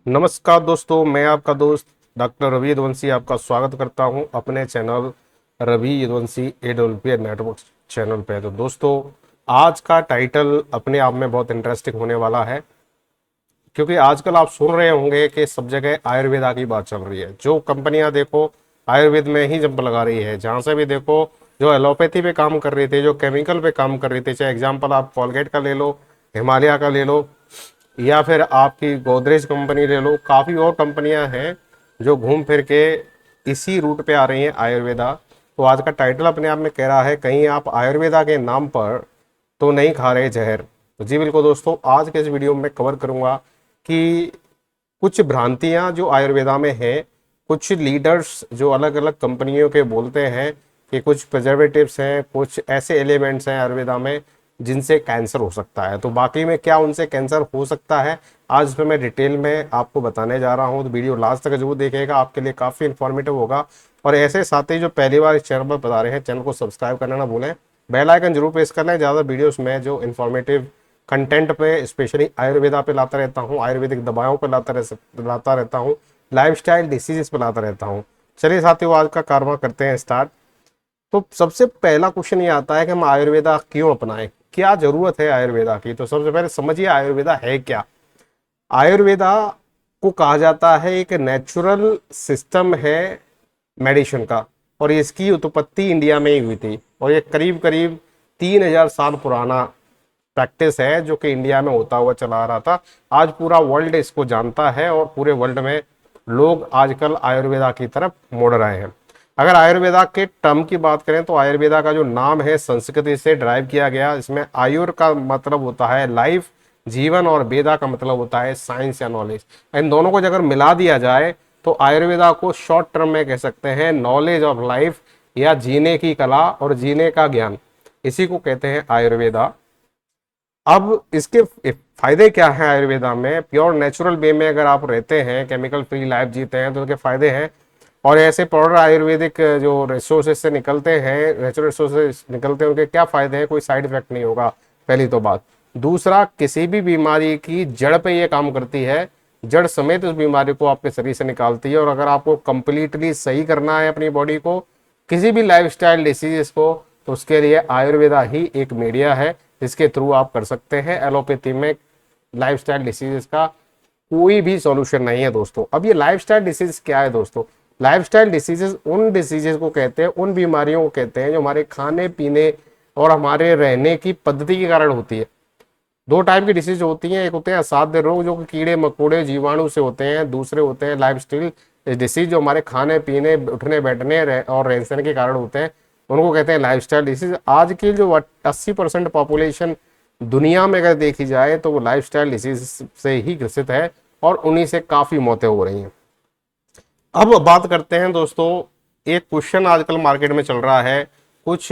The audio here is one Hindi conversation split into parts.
नमस्कार दोस्तों, मैं आपका दोस्त डॉक्टर रवि यदुवंशी आपका स्वागत करता हूं अपने channel Ravi Yaduvanshi AWP network channel पे। तो दोस्तों, आज का टाइटल अपने आप में बहुत इंटरेस्टिंग होने वाला है, क्योंकि आजकल आप सुन रहे होंगे कि सब जगह आयुर्वेदा की बात चल रही है। जो कंपनियां देखो आयुर्वेद में ही जंप लगा रही है, जहां से भी देखो जो एलोपैथी पे काम कर रही थी, जो केमिकल पे काम कर रही थी, चाहे एग्जाम्पल आप कॉलगेट का ले लो, हिमालय का ले लो, या फिर आपकी गोदरेज कंपनी ले लो, काफ़ी और कंपनियां हैं जो घूम फिर के इसी रूट पे आ रही हैं आयुर्वेदा। तो आज का टाइटल अपने आप में कह रहा है, कहीं आप आयुर्वेदा के नाम पर तो नहीं खा रहे जहर। तो जी बिल्कुल दोस्तों, आज के इस वीडियो में कवर करूंगा कि कुछ भ्रांतियां जो आयुर्वेदा में है, कुछ लीडर्स जो अलग अलग कंपनियों के बोलते हैं कि कुछ प्रिजर्वेटिव्स हैं, कुछ ऐसे एलिमेंट्स हैं आयुर्वेदा में जिनसे कैंसर हो सकता है। तो बाकी में क्या उनसे कैंसर हो सकता है, आज इसमें मैं डिटेल में आपको बताने जा रहा हूं। तो वीडियो लास्ट तक जरूर देखिएगा, आपके लिए काफ़ी इन्फॉर्मेटिव होगा। और ऐसे साथ ही जो पहली बार इस चैनल पर बता रहे हैं, चैनल को सब्सक्राइब करना ना भूलें, बेल आइकन जरूर प्रेस कर लें। ज़्यादा वीडियोस में जो इन्फॉर्मेटिव कंटेंट पे, स्पेशली आयुर्वेदा पे लाता रहता हूँ, आयुर्वेदिक दवाओं पे लाता रहता हूँ, लाइफस्टाइल डिसीजेस पे लाता रहता हूँ। चलिए साथियों, आज का कारवां करते हैं स्टार्ट। तो सबसे पहला क्वेश्चन ये आता है कि हम आयुर्वेदा क्यों अपनाएं, क्या जरूरत है आयुर्वेदा की। तो सबसे पहले समझिए आयुर्वेदा है क्या। आयुर्वेदा को कहा जाता है एक नेचुरल सिस्टम है मेडिसिन का, और इसकी उत्पत्ति इंडिया में ही हुई थी, और ये करीब करीब 3000 साल पुराना प्रैक्टिस है जो कि इंडिया में होता हुआ चला आ रहा था। आज पूरा वर्ल्ड इसको जानता है, और पूरे वर्ल्ड में लोग आजकल आयुर्वेदा की तरफ मुड़ रहे हैं। अगर आयुर्वेदा के टर्म की बात करें तो आयुर्वेदा का जो नाम है संस्कृत से ड्राइव किया गया। इसमें आयुर का मतलब होता है लाइफ, जीवन, और वेदा का मतलब होता है साइंस या नॉलेज। इन दोनों को अगर मिला दिया जाए तो आयुर्वेदा को शॉर्ट टर्म में कह सकते हैं नॉलेज ऑफ लाइफ, या जीने की कला और जीने का ज्ञान, इसी को कहते हैं आयुर्वेदा। अब इसके फायदे क्या हैं आयुर्वेदा में। प्योर नेचुरल वे में अगर आप रहते हैं, केमिकल फ्री लाइफ जीते हैं, तो उसके फायदे हैं। और ऐसे पाउडर आयुर्वेदिक जो रिसोर्सेज से निकलते हैं, नेचुरल रिसोर्सेज निकलते हैं, उनके क्या फायदे हैं, कोई साइड इफेक्ट नहीं होगा, पहली तो बात। दूसरा, किसी भी बीमारी की जड़ पे ये काम करती है, जड़ समेत उस बीमारी को आपके शरीर से निकालती है। और अगर आपको कंप्लीटली सही करना है अपनी बॉडी को, किसी भी लाइफस्टाइल डिसीजेस को, तो उसके लिए आयुर्वेदा ही एक मीडिया है जिसके थ्रू आप कर सकते हैं। एलोपैथी में लाइफस्टाइल डिसीजेस का कोई भी सॉल्यूशन नहीं है दोस्तों। अब ये लाइफस्टाइल डिसीज क्या है दोस्तों। लाइफस्टाइल डिसीजेस उन डिसीजेस को कहते हैं, उन बीमारियों को कहते हैं जो हमारे खाने पीने और हमारे रहने की पद्धति के कारण होती है। दो टाइप की डिसीज होती हैं, एक होते हैं असाध्य रोग जो कि कीड़े मकोड़े जीवाणु से होते हैं, दूसरे होते हैं लाइफस्टाइल डिसीज जो हमारे खाने पीने, उठने बैठने और रहन सहन के कारण होते हैं, उनको कहते हैं लाइफस्टाइल डिसीज। आज की जो 80% पॉपुलेशन दुनिया में अगर देखी जाए तो वो लाइफस्टाइल डिसीज से ही ग्रसित है, और उन्हीं से काफ़ी मौतें हो रही हैं। अब बात करते हैं दोस्तों, एक क्वेश्चन आजकल मार्केट में चल रहा है, कुछ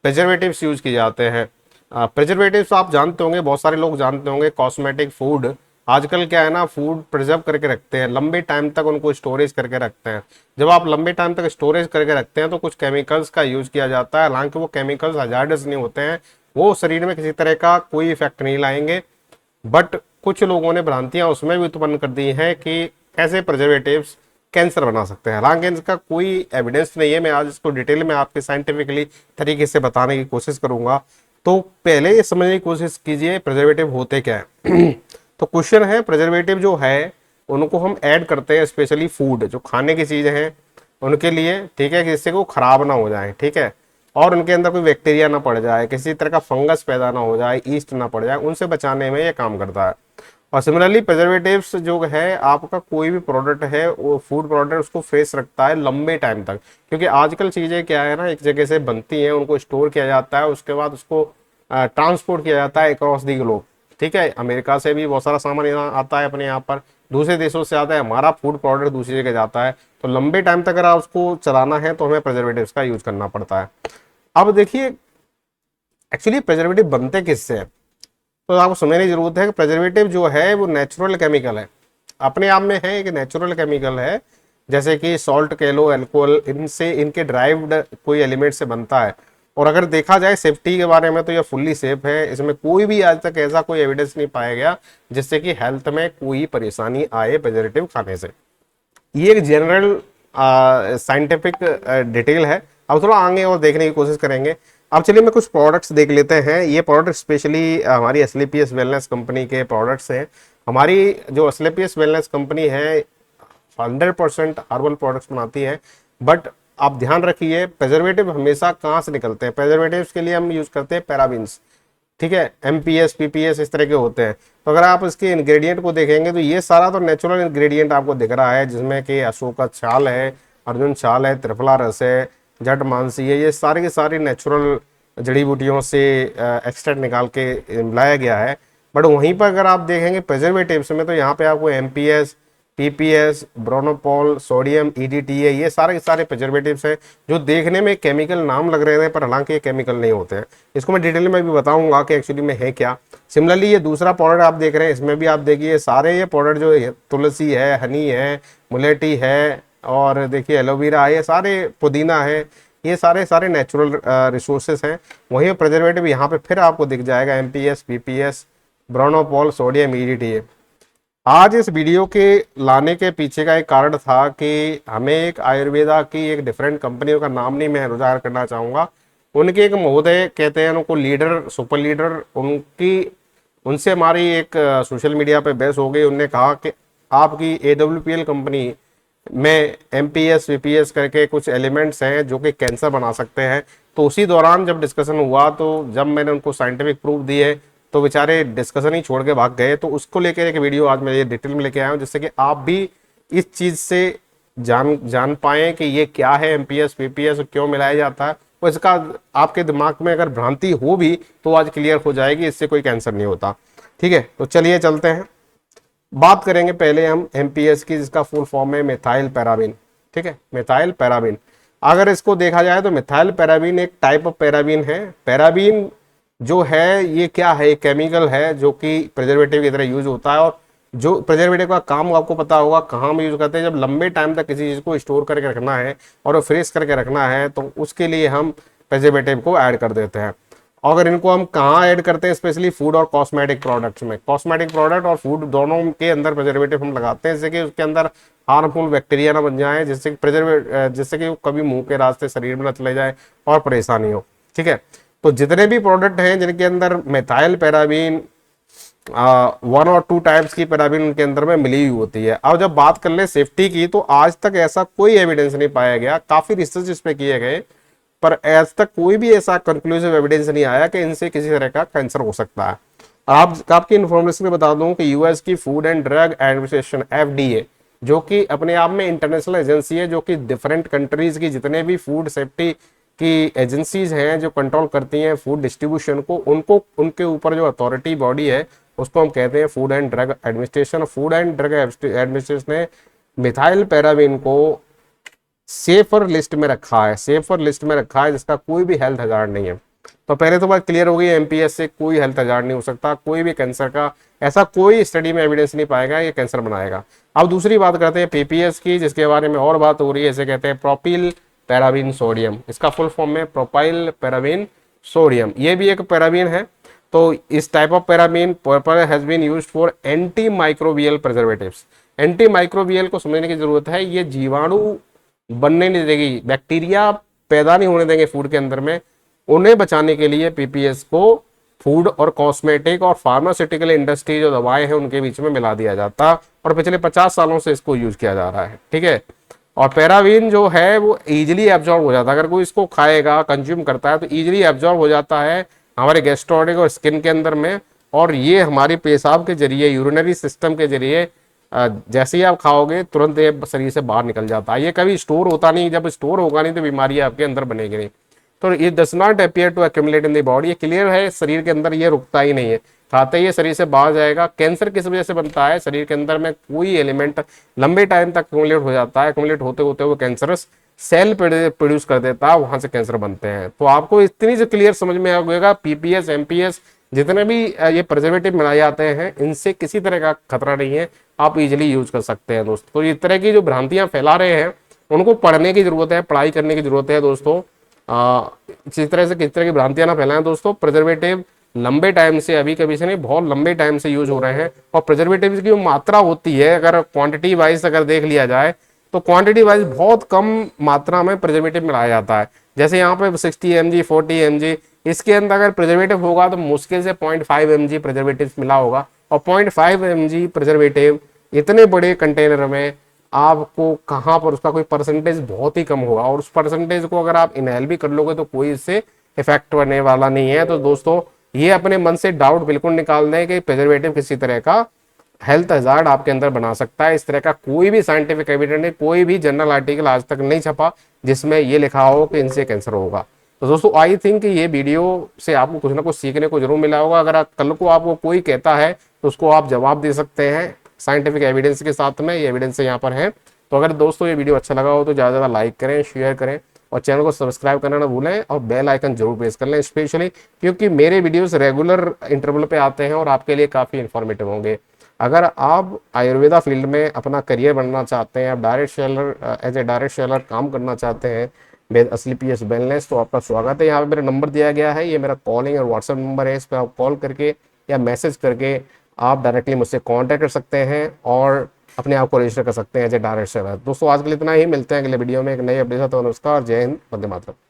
प्रिजर्वेटिव्स यूज किए जाते हैं। प्रिजर्वेटिव्स आप जानते होंगे, बहुत सारे लोग जानते होंगे, कॉस्मेटिक, फूड। आजकल क्या है ना, फूड प्रिजर्व करके रखते हैं, लंबे टाइम तक उनको स्टोरेज करके रखते हैं। जब आप लंबे टाइम तक स्टोरेज करके रखते हैं तो कुछ केमिकल्स का यूज किया जाता है। हालांकि वो केमिकल्स हजार्डस नहीं होते हैं, वो शरीर में किसी तरह का कोई इफेक्ट नहीं लाएंगे, बट कुछ लोगों ने भ्रांतियां उसमें भी उत्पन्न कर दी हैं कि ऐसे प्रिजर्वेटिव्स कैंसर बना सकते हैं। हालांकि इसका कोई एविडेंस नहीं है। मैं आज इसको डिटेल में आपके साइंटिफिकली तरीके से बताने की कोशिश करूंगा। तो पहले ये समझने की कोशिश कीजिए प्रिजर्वेटिव होते क्या है। तो क्वेश्चन है, प्रिजर्वेटिव जो है उनको हम ऐड करते हैं स्पेशली फूड, जो खाने की चीज़ें हैं उनके लिए, ठीक है, जिससे वो खराब ना हो जाए, ठीक है, और उनके अंदर कोई बैक्टीरिया ना पड़ जाए, किसी तरह का फंगस पैदा ना हो जाए, ईस्ट ना पड़ जाए, उनसे बचाने में ये काम करता है। और सिमिलरली प्रिजर्वेटिव्स जो है, आपका कोई भी प्रोडक्ट है, वो फूड प्रोडक्ट, उसको फ्रेश रखता है लंबे टाइम तक। क्योंकि आजकल चीज़ें क्या है ना, एक जगह से बनती हैं, उनको स्टोर किया जाता है, उसके बाद उसको ट्रांसपोर्ट किया जाता है अक्रॉस दी ग्लोब, ठीक है। अमेरिका से भी बहुत सारा सामान यहाँ आता है अपने यहाँ पर, दूसरे देशों से आता है, हमारा फूड प्रोडक्ट दूसरी जगह जाता है। तो लंबे टाइम तक अगर आप उसको चलाना है तो हमें प्रिजर्वेटिव्स का यूज करना पड़ता है। अब देखिए, एक्चुअली प्रिजर्वेटिव बनते किससे हैं, तो आपको समझने की जरूरत है कि प्रिजर्वेटिव जो है वो नेचुरल केमिकल है, अपने आप में है, एक नेचुरल केमिकल है। जैसे कि सॉल्ट कह लो, एल्कोहल, इनसे, इनके ड्राइव्ड कोई एलिमेंट से बनता है। और अगर देखा जाए सेफ्टी के बारे में तो यह फुल्ली सेफ है, इसमें कोई भी आज तक ऐसा कोई एविडेंस नहीं पाया गया जिससे कि हेल्थ में कोई परेशानी आए प्रिजर्वेटिव खाने से। ये एक जनरल साइंटिफिक डिटेल है। अब थोड़ा आगे और देखने की कोशिश करेंगे। अब चलिए मैं कुछ प्रोडक्ट्स देख लेते हैं। ये प्रोडक्ट स्पेशली हमारी एसलीपीएस वेलनेस कंपनी के प्रोडक्ट्स हैं। हमारी जो एसलीपीएस वेलनेस कंपनी है 100% हर्बल प्रोडक्ट्स बनाती है, बट आप ध्यान रखिए प्रिजर्वेटिव हमेशा कहाँ से निकलते हैं। प्रिजर्वेटिव्स के लिए हम यूज करते हैं पैराबीन्स, ठीक है, एमपीएस पीपीएस इस तरह के होते हैं। तो अगर आप इसके इंग्रेडिएंट को देखेंगे तो ये सारा तो नेचुरल इंग्रेडिएंट आपको दिख रहा है, जिसमें कि अशोक का छाल है, अर्जुन छाल है, त्रिफला रस है, जट मानसी है, ये सारी की सारी नेचुरल जड़ी बूटियों से एक्सट्रैक्ट निकाल के मिलाया गया है। बट वहीं पर अगर आप देखेंगे प्रिजर्वेटिव्स में तो यहाँ पे आपको एमपीएस पीपीएस ब्रोनोपॉल सोडियम ईडीटीए ये सारे के सारे प्रिजर्वेटिव्स हैं जो देखने में केमिकल नाम लग रहे हैं पर हालांकि ये केमिकल नहीं होते हैं। इसको मैं डिटेल में भी बताऊंगा कि एक्चुअली में है क्या। सिमिलरली ये दूसरा प्रोडक्ट आप देख रहे हैं, इसमें भी आप देखिए सारे ये प्रोडक्ट जो है, तुलसी है, हनी है, मुलेटी है, और देखिए एलोवेरा है, ये सारे पुदीना है, ये सारे सारे नेचुरल रिसोर्सेस हैं। वहीं प्रिजर्वेटिव यहाँ पे फिर आपको दिख जाएगा एमपीएस पीपीएस ब्रोनोपॉल सोडियम ईडीटीए। आज इस वीडियो के लाने के पीछे का एक कारण था कि हमें एक आयुर्वेदा की एक डिफरेंट कंपनियों का नाम नहीं मैं उजागर करना चाहूँगा, उनके एक महोदय कहते हैं उनको लीडर सुपर लीडर, उनसे हमारी एक सोशल मीडिया पे बहस हो गई। उनने कहा कि आपकी AWPL कंपनी में एमपीएस वीपीएस करके कुछ एलिमेंट्स हैं जो कि कैंसर बना सकते हैं। तो उसी दौरान जब डिस्कशन हुआ तो जब मैंने उनको साइंटिफिक प्रूफ दिए तो बेचारे डिस्कशन ही छोड़ के भाग गए। तो उसको लेकर एक वीडियो आज मैं ये डिटेल में लेके आया हूँ जिससे कि आप भी इस चीज़ से जान पाएँ कि ये क्या है एमपीएस पीपीएस, क्यों मिलाया जाता है। तो इसका आपके दिमाग में अगर भ्रांति हो भी तो आज क्लियर हो जाएगी, इससे कोई कैंसर नहीं होता। ठीक है, तो चलिए चलते हैं, बात करेंगे पहले हम एमपीएस की, जिसका फुल फॉर्म है मिथाइल पैराबीन। ठीक है, मिथाइल पैराबीन अगर इसको देखा जाए तो मिथाइल पैराबीन एक टाइप ऑफ पैराबीन है। पैराबीन जो है ये क्या है, एक केमिकल है जो कि प्रिजर्वेटिव की तरह यूज होता है। और जो प्रिजर्वेटिव का काम आपको पता होगा कहाँ हम यूज करते हैं, जब लंबे टाइम तक किसी चीज को स्टोर करके रखना है और फ्रेश करके रखना है तो उसके लिए हम प्रिजर्वेटिव को ऐड कर देते हैं। अगर इनको हम कहाँ ऐड करते हैं, स्पेशली फूड और कॉस्मेटिक प्रोडक्ट्स में। कॉस्मेटिक प्रोडक्ट और फूड दोनों के अंदर प्रिजर्वेटिव हम लगाते हैं जिससे कि उसके अंदर हार्मफुल बैक्टीरिया ना बन जाए, जिससे कि वो कभी मुंह के रास्ते शरीर में ना चले जाए और परेशानी हो। ठीक है, तो जितने भी प्रोडक्ट हैं जिनके अंदर मिथाइल पैराबीन 1 और 2 टाइप्स की पैराबीन उनके अंदर में मिली हुई होती है। अब जब बात कर ले सेफ्टी की तो आज तक ऐसा कोई एविडेंस नहीं पाया गया, काफी रिसर्च इस पे किए गए पर आज तक कोई भी ऐसा कंक्लूसिव एविडेंस नहीं आया कि इनसे किसी तरह का कैंसर हो सकता है। आपकी इन्फॉर्मेशन में बता दूं कि यूएस की food and drug administration FDA, जो कि अपने आप में इंटरनेशनल एजेंसी है जो कि डिफरेंट कंट्रीज की जितने भी फूड सेफ्टी की एजेंसीज हैं जो कंट्रोल करती हैं फूड डिस्ट्रीब्यूशन को, उनके ऊपर जो अथॉरिटी बॉडी है उसको हम कहते हैं food and drug administration. Food and drug administration ने मिथाइल पैराबीन को सेफर लिस्ट में रखा है, जिसका कोई भी हेल्थ हजार्ड नहीं है। तो पहले तो बात क्लियर हो गई, एमपीएस से कोई हेल्थ हजार्ड नहीं हो सकता, कोई भी कैंसर का ऐसा कोई स्टडी में एविडेंस नहीं पाएगा ये कैंसर बनाएगा। अब दूसरी बात करते हैं पीपीएस की, जिसके बारे में और बात हो रही है, इसे कहते हैं प्रोपिल पैराबीन सोडियम। इसका फुल फॉर्म में प्रोपाइल पैराबीन सोडियम, ये भी एक पैराबीन है। तो इस type of paraben has been used for anti microbial preservatives. Anti microbial को समझने की जरूरत है, ये जीवाणु बनने नहीं देगी, बैक्टीरिया पैदा नहीं होने देंगे फूड के अंदर में, उन्हें बचाने के लिए पीपीएस को फूड और कॉस्मेटिक और फार्मास्यूटिकल इंडस्ट्री जो दवाएं हैं उनके बीच में मिला दिया जाता और पिछले 50 सालों से इसको यूज किया जा रहा है। ठीक है, और पैराबीन जो है वो इजीली एब्जॉर्ब हो जाता है, अगर कोई इसको खाएगा कंज्यूम करता है तो इजीली एब्जॉर्ब हो जाता है हमारे गैस्ट्रोनिक और स्किन के अंदर में, और ये हमारे पेशाब के जरिए यूरिनरी सिस्टम के जरिए जैसे ही आप खाओगे तुरंत ये शरीर से बाहर निकल जाता है। ये कभी स्टोर होता नहीं, जब स्टोर होगा नहीं तो बीमारी आपके अंदर बनेगी नहीं। तो ये does not appear to accumulate in the body, ये क्लियर है, शरीर के अंदर ये रुकता ही नहीं है, खाते ही ये शरीर से बाहर जाएगा। कैंसर किस वजह से बनता है, शरीर के अंदर में कोई एलिमेंट लंबे टाइम तक एक्यूमुलेट हो जाता है, एक्यूमुलेट होते होते वो कैंसरस सेल प्रोड्यूस कर देता है, वहां से कैंसर बनते हैं। तो आपको इतनी जो क्लियर समझ में आ गएगा, पीपीएस एमपीएस जितने भी ये प्रिजर्वेटिव बनाए जाते हैं इनसे किसी तरह का खतरा नहीं है, आप इजीली यूज कर सकते हैं दोस्तों। तो इस तरह की जो भ्रांतियां फैला रहे हैं उनको पढ़ने की जरूरत है, पढ़ाई करने की जरूरत है दोस्तों। इसी तरह से किस तरह की भ्रांतियां ना फैलाएं दोस्तों। प्रिजर्वेटिव लंबे टाइम से, अभी कभी से नहीं, बहुत लंबे टाइम से यूज हो रहे हैं। और प्रिजर्वेटिव की जो मात्रा होती है, अगर क्वांटिटी वाइज अगर देख लिया जाए तो क्वांटिटी वाइज बहुत कम मात्रा में प्रिजर्वेटिव मिलाया जाता है। जैसे यहाँ पे 60 mg 40 mg, इसके अंदर अगर प्रिजर्वेटिव होगा तो मुश्किल से 0.5 mg प्रिजर्वेटिव मिला होगा। और 0.5 mg प्रिजर्वेटिव इतने बड़े कंटेनर में आपको कहाँ पर उसका कोई परसेंटेज बहुत ही कम होगा, और उस परसेंटेज को अगर आप इनहेल भी कर लोगे तो कोई इससे इफेक्ट बनने वाला नहीं है। तो दोस्तों ये अपने मन से डाउट बिल्कुल निकाल दें कि प्रिजर्वेटिव किसी तरह का हेल्थ हजार्ड आपके अंदर बना सकता है। इस तरह का कोई भी साइंटिफिक एविडेंस नहीं, कोई भी जर्नल आर्टिकल आज तक नहीं छपा जिसमें ये लिखा हो कि इनसे कैंसर होगा। तो दोस्तों आई थिंक ये वीडियो से आपको कुछ ना कुछ सीखने को जरूर मिला होगा। अगर कल को आपको कोई कहता है तो उसको आप जवाब दे सकते हैं साइंटिफिक एविडेंस के साथ में, ये एविडेंस यहाँ पर है। तो अगर दोस्तों ये वीडियो अच्छा लगा हो तो ज़्यादा से ज़्यादा लाइक करें, शेयर करें और चैनल को सब्सक्राइब करना ना भूलें, और बेल आइकन जरूर प्रेस कर लें, स्पेशली क्योंकि मेरे वीडियोस रेगुलर इंटरवल पे आते हैं और आपके लिए काफ़ी इन्फॉर्मेटिव होंगे। अगर आप आयुर्वेदा फील्ड में अपना करियर बनना चाहते हैं, आप direct seller as a direct seller काम करना चाहते हैं वेद असलीपीएस वेलनेस, तो आपका स्वागत है। यहाँ पे मेरा नंबर दिया गया है, ये मेरा कॉलिंग और व्हाट्सएप नंबर है। इस पर आप कॉल करके या मैसेज करके आप डायरेक्टली मुझसे कांटेक्ट कर सकते हैं और अपने आप को रजिस्टर कर सकते हैं एज ए डायरेक्ट सेलर। दोस्तों आज के लिए इतना ही, मिलते हैं अगले वीडियो में एक नई अपडेट। तो नमस्कार, जय हिंद, वंदे मातरम।